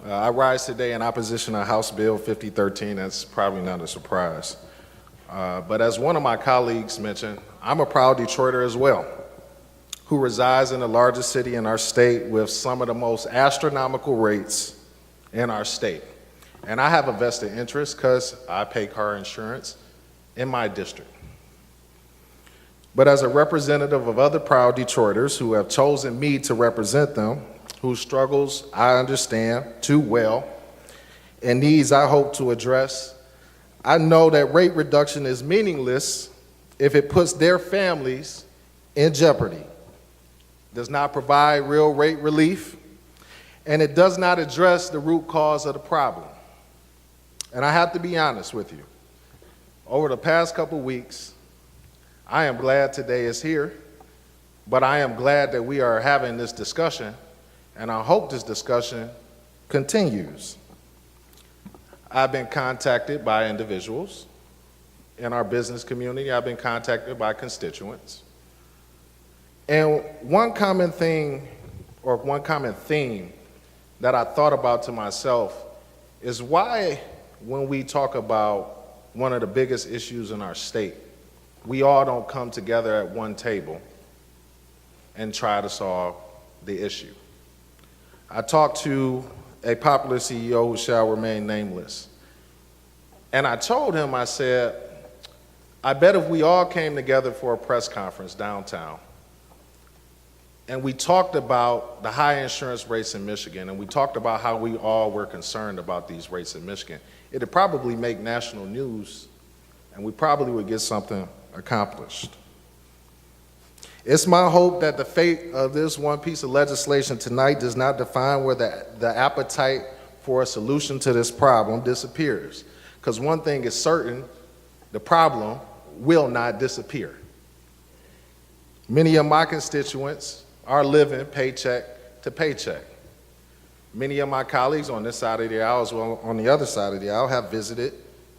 I rise today in opposition to House Bill 5013. That's probably not a surprise. But as one of my colleagues mentioned, I'm a proud Detroiter as well, who resides in the largest city in our state with some of the most astronomical rates in our state. And I have a vested interest because I pay car insurance in my district. But as a representative of other proud Detroiters who have chosen me to represent them, whose struggles I understand too well, and needs I hope to address, I know that rate reduction is meaningless if it puts their families in jeopardy, does not provide real rate relief, and it does not address the root cause of the problem. And I have to be honest with you. Over the past couple weeks, I am glad today is here, but I am glad that we are having this discussion, and I hope this discussion continues. I've been contacted by individuals in our business community. I've been contacted by constituents. And one common thing, or one common theme that I thought about to myself is why, when we talk about one of the biggest issues in our state, we all don't come together at one table and try to solve the issue. I talked to a popular CEO who shall remain nameless, and I told him, I said, I bet if we all came together for a press conference downtown and we talked about the high insurance rates in Michigan, and we talked about how we all were concerned about these rates in Michigan, it'd probably make national news, and we probably would get something accomplished. It's my hope that the fate of this one piece of legislation tonight does not define where the appetite for a solution to this problem disappears. Because one thing is certain, the problem will not disappear. Many of my constituents are living paycheck to paycheck. Many of my colleagues on this side of the aisle, as well on the other side of the aisle, have visited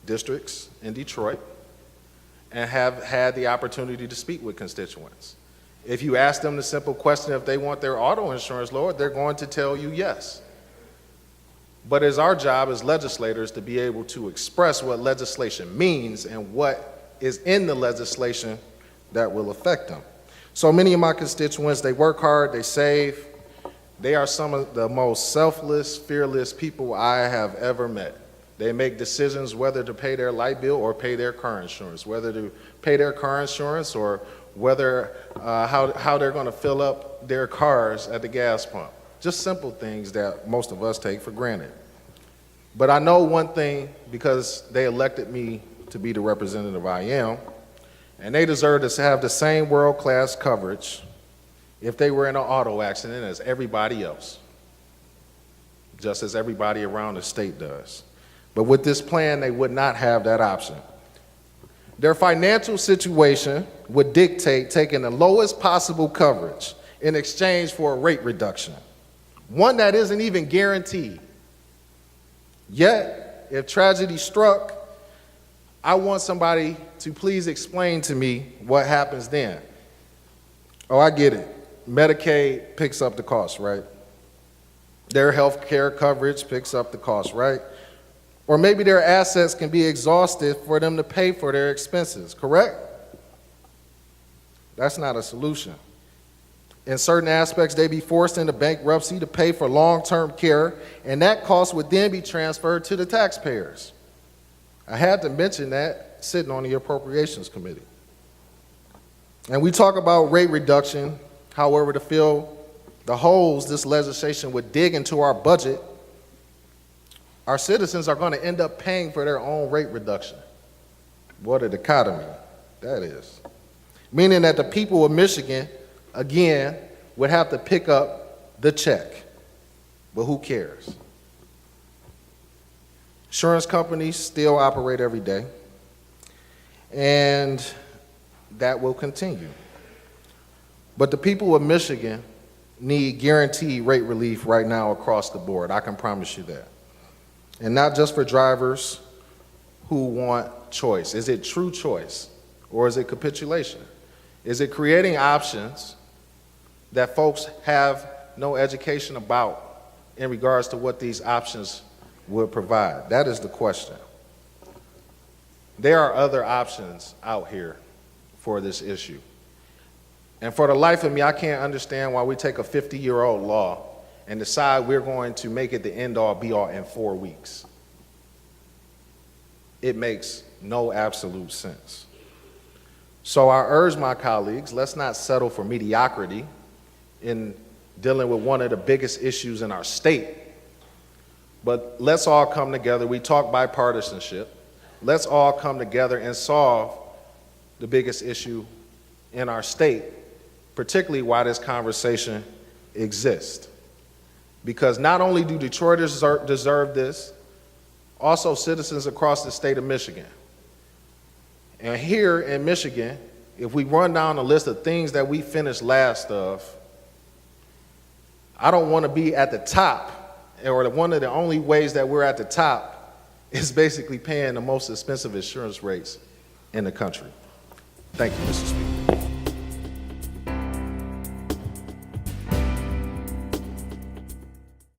districts in Detroit and have had the opportunity to speak with constituents. If you ask them the simple question if they want their auto insurance lowered, they're going to tell you yes. But it's our job as legislators to be able to express what legislation means and what is in the legislation that will affect them. So many of my constituents, they work hard, they save. They are some of the most selfless, fearless people I have ever met. They make decisions whether to pay their light bill or pay their car insurance, whether to pay their car insurance or whether how they're going to fill up their cars at the gas pump. Just simple things that most of us take for granted. But I know one thing, because they elected me to be the representative I am, and they deserve to have the same world-class coverage if they were in an auto accident as everybody else, just as everybody around the state does. But with this plan, they would not have that option. Their financial situation would dictate taking the lowest possible coverage in exchange for a rate reduction, one that isn't even guaranteed. Yet, if tragedy struck, I want somebody to please explain to me what happens then. Oh, I get it. Medicaid picks up the cost, right? Their health care coverage picks up the cost, right? Or maybe their assets can be exhausted for them to pay for their expenses, correct? That's not a solution. In certain aspects, they'd be forced into bankruptcy to pay for long-term care, and that cost would then be transferred to the taxpayers. I had to mention that sitting on the Appropriations Committee. And we talk about rate reduction, however, to fill the holes this legislation would dig into our budget, our citizens are going to end up paying for their own rate reduction. What a dichotomy that is. Meaning that the people of Michigan, again, would have to pick up the check. But who cares? Insurance companies still operate every day, and that will continue. But the people of Michigan need guaranteed rate relief right now across the board. I can promise you that. And not just for drivers who want choice. Is it true choice, or is it capitulation? Is it creating options that folks have no education about in regards to what these options would provide? That is the question. There are other options out here for this issue. And for the life of me, I can't understand why we take a 50-year-old law and decide we're going to make it the end-all, be-all in 4 weeks. It makes no absolute sense. So I urge my colleagues, let's not settle for mediocrity in dealing with one of the biggest issues in our state, but let's all come together. We talk bipartisanship. Let's all come together and solve the biggest issue in our state, particularly why this conversation exists. Because not only do Detroiters deserve this, also citizens across the state of Michigan. And here in Michigan, if we run down a list of things that we finished last of, I don't want to be at the top, or one of the only ways that we're at the top is basically paying the most expensive insurance rates in the country. Thank you, Mr. Speaker.